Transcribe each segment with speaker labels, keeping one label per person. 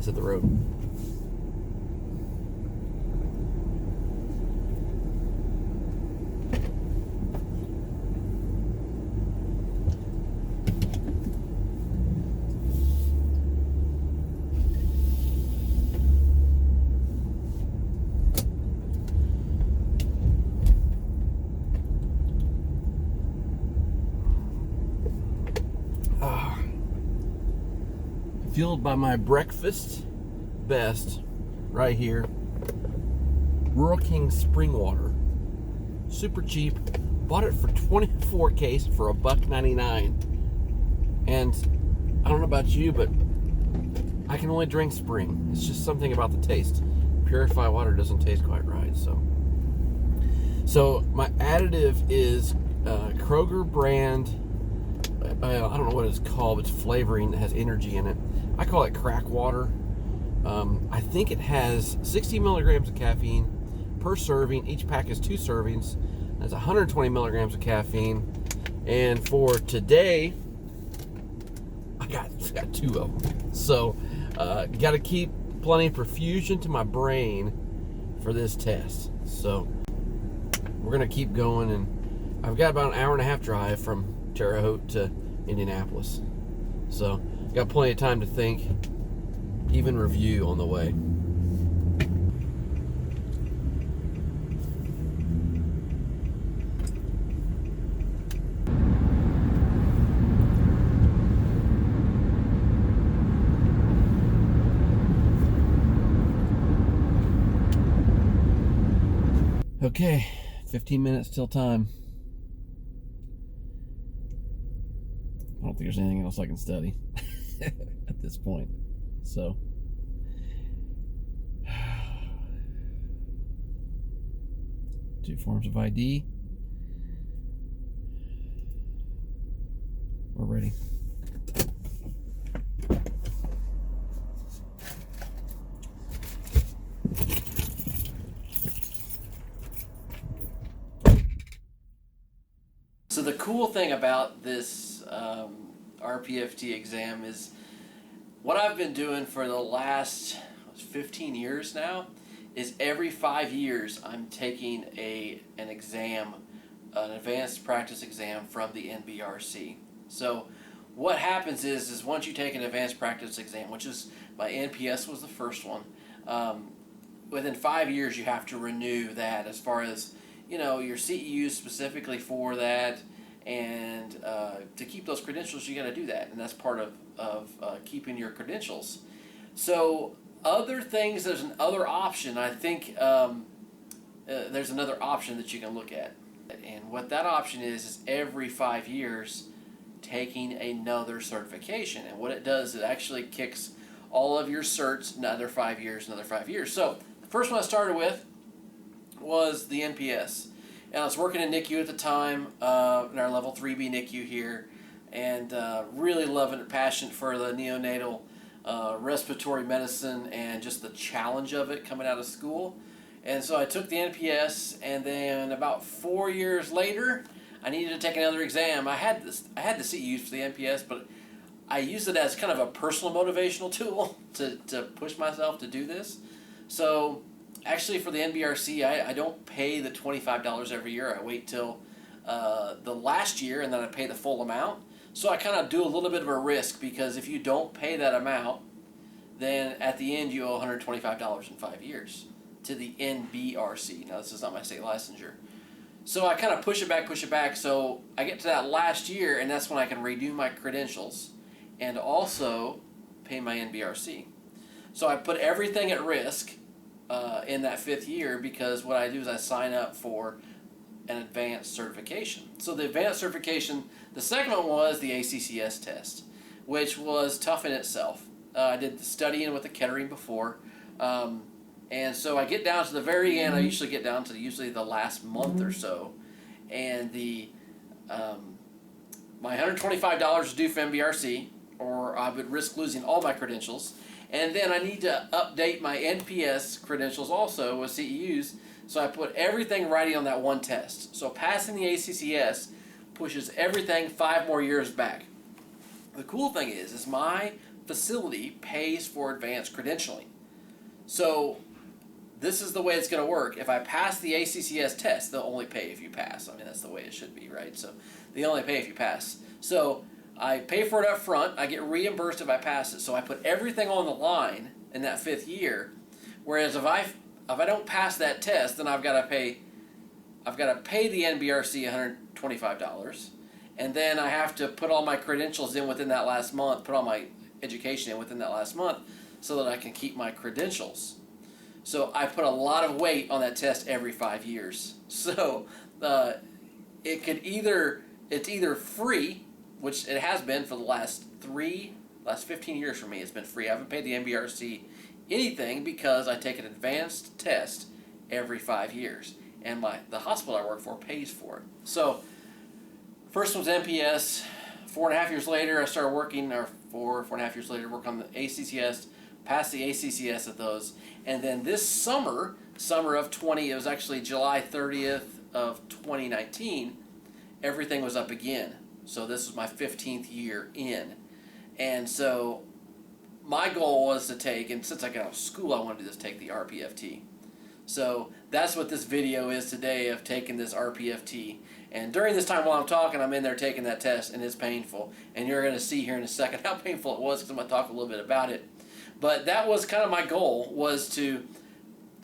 Speaker 1: Let's hit the road. Fueled by my breakfast best right here, Rural King spring water, super cheap. Bought it for 24 case for $1.99, and I don't know about you, but I can only drink spring. It's just something about the taste. Purified water doesn't taste quite right. So my additive is Kroger brand. I don't know what it's called. It's flavoring that has energy in it. I call it crack water. I think it has 60 milligrams of caffeine per serving. Each pack is 2 servings. That's 120 milligrams of caffeine. And for today, I got 2 of them. So, got to keep plenty of perfusion to my brain for this test. So, we're going to keep going. And I've got about an hour and a half drive from Terre Haute to Indianapolis. So, got plenty of time to think, even review on the way. Okay, 15 minutes till time. I don't think there's anything else I can study at this point. So, two forms of ID. We're ready. So the cool thing about this RPFT exam is what I've been doing for the last 15 years now is every 5 years I'm taking an exam, an advanced practice exam from the NBRC. So what happens is once you take an advanced practice exam, which is my NPS was the first one, within 5 years you have to renew that as far as your CEUs specifically for that, and to keep those credentials you got to do that, and that's part of keeping your credentials. So other things, there's another option. I think there's another option that you can look at, and what that option is every 5 years taking another certification. And what it does, it actually kicks all of your certs another 5 years. So the first one I started with was the NPS. And I was working in NICU at the time, in our level 3B NICU here, and really loving it, passionate for the neonatal respiratory medicine and just the challenge of it coming out of school. And so I took the NPS, and then about 4 years later, I needed to take another exam. I had the CEUs for the NPS, but I used it as kind of a personal motivational tool to push myself to do this. So actually, for the NBRC, I don't pay the $25 every year. I wait till the last year, and then I pay the full amount. So I kind of do a little bit of a risk, because if you don't pay that amount, then at the end you owe $125 in 5 years to the NBRC. Now, this is not my state licensure. So I kind of push it back. So I get to that last year, and that's when I can redo my credentials and also pay my NBRC. So I put everything at risk in that 5th year, because what I do is I sign up for an advanced certification. So the advanced certification, the second one was the ACCS test, which was tough in itself. I did the studying with the Kettering before, and so I get down to the very end. I usually get down to the last month or so, and my $125 is due for NBRC, or I would risk losing all my credentials. And then I need to update my NPS credentials also with CEUs, so I put everything writing on that one test. So passing the ACCS pushes everything 5 more years back. The cool thing is my facility pays for advanced credentialing. So this is the way it's going to work. If I pass the ACCS test, they'll only pay if you pass. I mean, that's the way it should be, right? So they only pay if you pass. So I pay for it up front. I get reimbursed if I pass it. So I put everything on the line in that 5th year. Whereas if I don't pass that test, then I've got to pay the NBRC $125, and then I have to put all my credentials in within that last month, put all my education in within that last month, so that I can keep my credentials. So I put a lot of weight on that test every 5 years. So it's either free, which it has been for the last 15 years for me. It's been free. I haven't paid the NBRC anything because I take an advanced test every 5 years, and the hospital I work for pays for it. So first one's NPS. 4.5 years later, I started working, or 4.5 years later, work on the ACCS, passed the ACCS at those, and then this summer of 20, it was actually July 30th of 2019, everything was up again. So this was my 15th year in, and so my goal was to take, and since I got out of school, I wanted to just take the RPFT. So that's what this video is today, of taking this RPFT. And during this time while I'm talking, I'm in there taking that test, and it's painful. And you're going to see here in a second how painful it was, because I'm going to talk a little bit about it. But that was kind of my goal, was to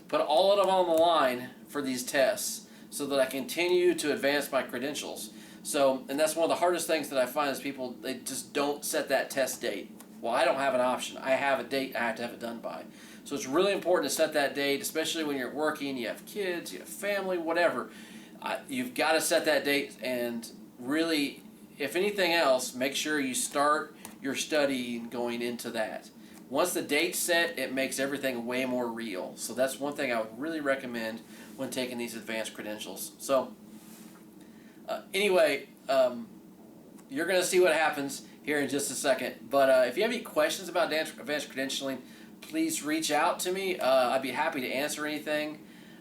Speaker 1: put all of them on the line for these tests so that I continue to advance my credentials. So, and that's one of the hardest things that I find is people, they just don't set that test date. Well, I don't have an option. I have a date I have to have it done by. So it's really important to set that date, especially when you're working, you have kids, you have family, whatever. You've got to set that date, and really, if anything else, make sure you start your study going into that. Once the date's set, it makes everything way more real. So that's one thing I would really recommend when taking these advanced credentials. So anyway, you're going to see what happens here in just a second. But if you have any questions about advanced credentialing, please reach out to me. I'd be happy to answer anything.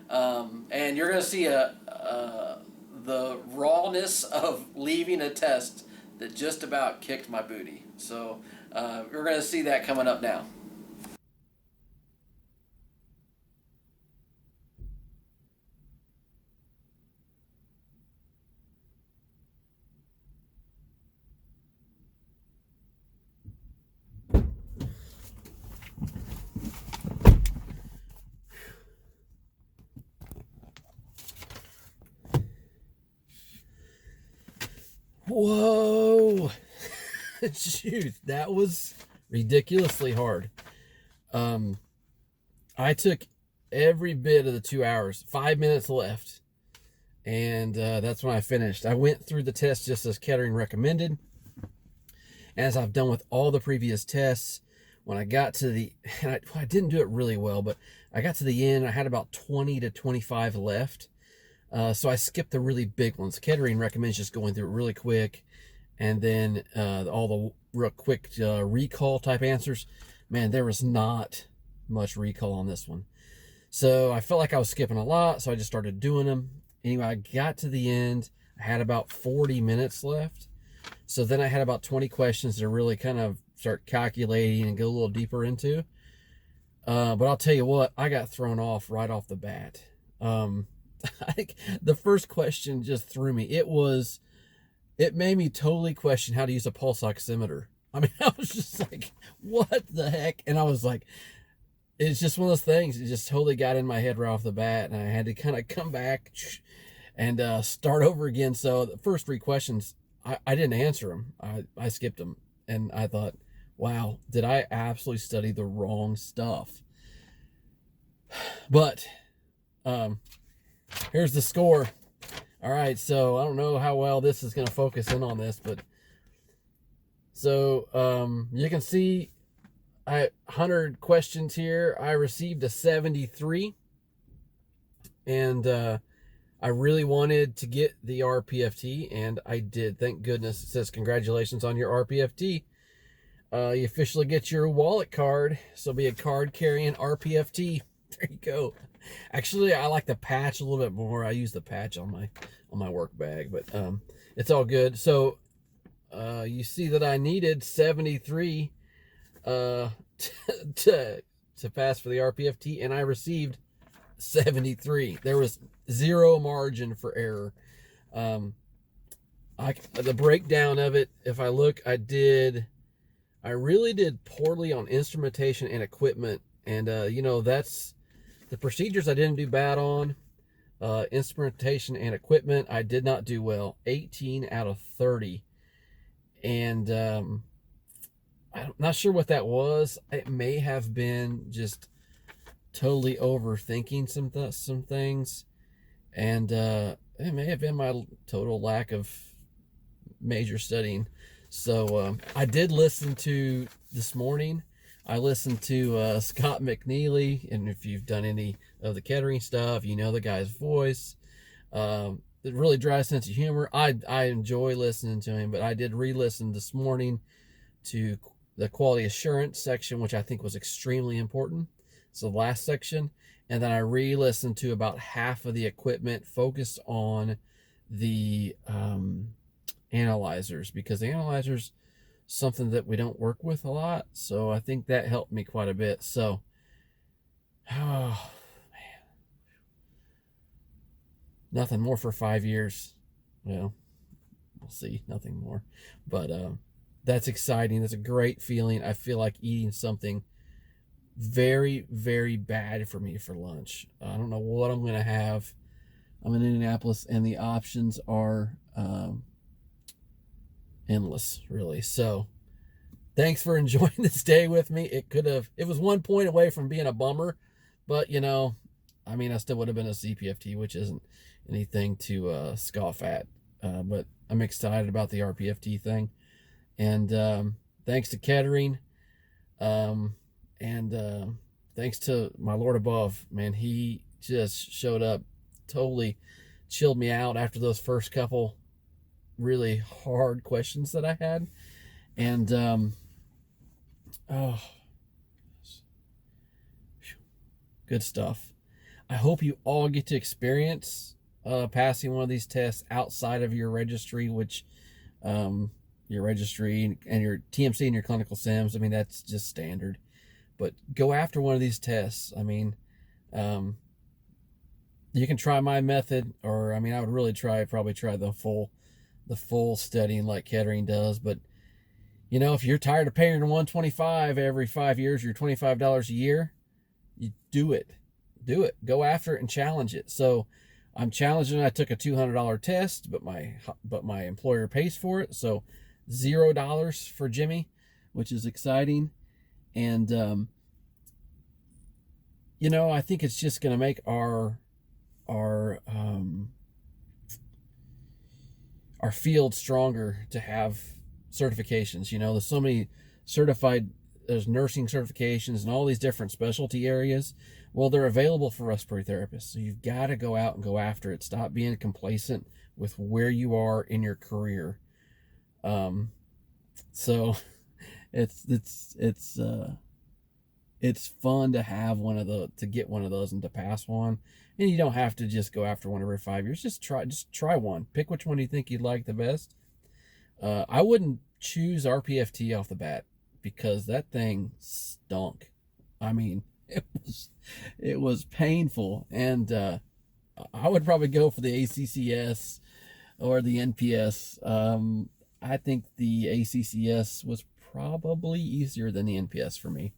Speaker 1: And you're going to see the rawness of leaving a test that just about kicked my booty. So we're going to see that coming up now.
Speaker 2: Whoa. Shoot, that was ridiculously hard. I took every bit of the 2 hours, 5 minutes left, and that's when I finished. I went through the test just as Kettering recommended, as I've done with all the previous tests. When I got to the, and I didn't do it really well, but I got to the end, I had about 20 to 25 left. So I skipped the really big ones. Kettering recommends just going through it really quick, and then all the real quick recall type answers. Man, there was not much recall on this one. So I felt like I was skipping a lot, so I just started doing them. Anyway, I got to the end. I had about 40 minutes left. So then I had about 20 questions to really kind of start calculating and go a little deeper into. But I'll tell you what, I got thrown off right off the bat. I think the first question just threw me. It made me totally question how to use a pulse oximeter. I mean, I was just like, what the heck? And I was like, it's just one of those things. It just totally got in my head right off the bat, and I had to kind of come back and start over again. So the first three questions, I didn't answer them. I skipped them, and I thought, wow, did I absolutely study the wrong stuff? But here's the score. All right, so I don't know how well this is going to focus in on this, but so you can see 100 questions here. I received a 73, and I really wanted to get the RPFT, and I did. Thank goodness. It says, congratulations on your RPFT. You officially get your wallet card, so be a card-carrying RPFT. There you go. Actually, I like the patch a little bit more. I use the patch on my work bag, but it's all good. So you see that I needed 73 uh, to pass for the RPFT, and I received 73. There was zero margin for error. The breakdown of it, if I look, I really did poorly on instrumentation and equipment. And, that's the procedures I didn't do bad on. Instrumentation and equipment, I did not do well. 18 out of 30. And I'm not sure what that was. It may have been just totally overthinking some things. And it may have been my total lack of major studying. So I did listen to this morning. I listened to Scott McNeely, and if you've done any of the Kettering stuff, you know the guy's voice. The really dry sense of humor. I enjoy listening to him, but I did re-listen this morning to the quality assurance section, which I think was extremely important. So the last section, and then I re-listened to about half of the equipment focused on the analyzers, because the analyzers something that we don't work with a lot, so I think that helped me quite a bit. So oh man, nothing more for 5 years. Well, we'll see. Nothing more, but that's exciting. That's a great feeling. I feel like eating something very, very bad for me for lunch. I don't know what I'm gonna have. I'm in Indianapolis, and the options are endless, really. So thanks for enjoying this day with me. It was 1 point away from being a bummer, but I still would have been a CPFT, which isn't anything to scoff at. But I'm excited about the RPFT thing. And thanks to Kettering. And thanks to my Lord above, man. He just showed up, totally chilled me out after those first couple really hard questions that I had. And good stuff. I hope you all get to experience passing one of these tests outside of your registry, which your registry and your TMC and your clinical sims, that's just standard. But go after one of these tests. You can try my method, or I would really probably try the full studying like Kettering does. But if you're tired of paying $125 every 5 years, or $25 a year, you do it. Go after it and challenge it. So I'm challenging. I took a $200 test, but my employer pays for it. So $0 for Jimmy, which is exciting. And I think it's just going to make our field stronger to have certifications. There's so many there's nursing certifications and all these different specialty areas. Well, they're available for respiratory therapists. So you've got to go out and go after it. Stop being complacent with where you are in your career. So it's fun to have to get one of those and to pass one. And you don't have to just go after one every 5 years. Just try one. Pick which one you think you'd like the best. I wouldn't choose RPFT off the bat, because that thing stunk. It was painful. And I would probably go for the ACCS or the NPS. I think the ACCS was probably easier than the NPS for me.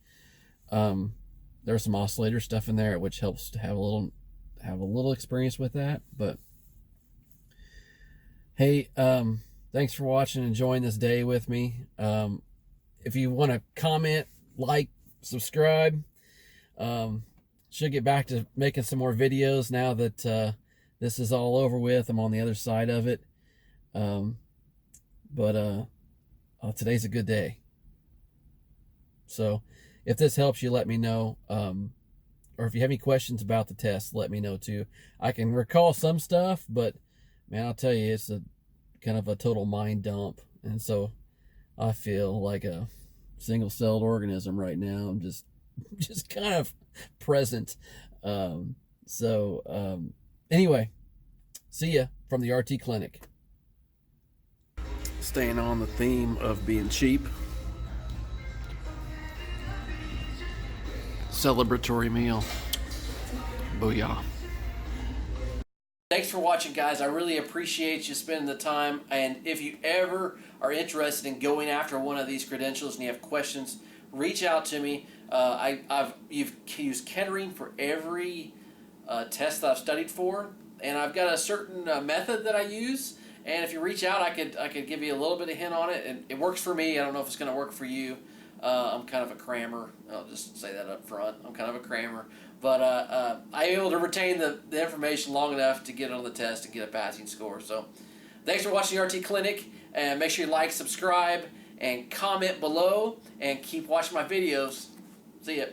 Speaker 2: There's some oscillator stuff in there, which helps to have a little experience with that. But hey, thanks for watching and enjoying this day with me. If you want to comment, like, subscribe. Should get back to making some more videos now that this is all over with. I'm on the other side of it. But today's a good day. So if this helps you, let me know. Or if you have any questions about the test, let me know too. I can recall some stuff, but man, I'll tell you, it's a kind of a total mind dump. And so I feel like a single-celled organism right now. I'm just kind of present. Anyway, see ya from the RT Clinic. Staying on the theme of being cheap, celebratory meal. Booyah.
Speaker 1: Thanks for watching, guys. I really appreciate you spending the time. And if you ever are interested in going after one of these credentials and you have questions, reach out to me. You've used Kettering for every test that I've studied for, and I've got a certain method that I use. And if you reach out, I could give you a little bit of hint on it, and it works for me. I don't know if it's going to work for you. I'm kind of a crammer. I'll just say that up front. I'm kind of a crammer. But I'm able to retain the information long enough to get it on the test and get a passing score. So thanks for watching the RT Clinic, and make sure you like, subscribe, and comment below, and keep watching my videos. See ya.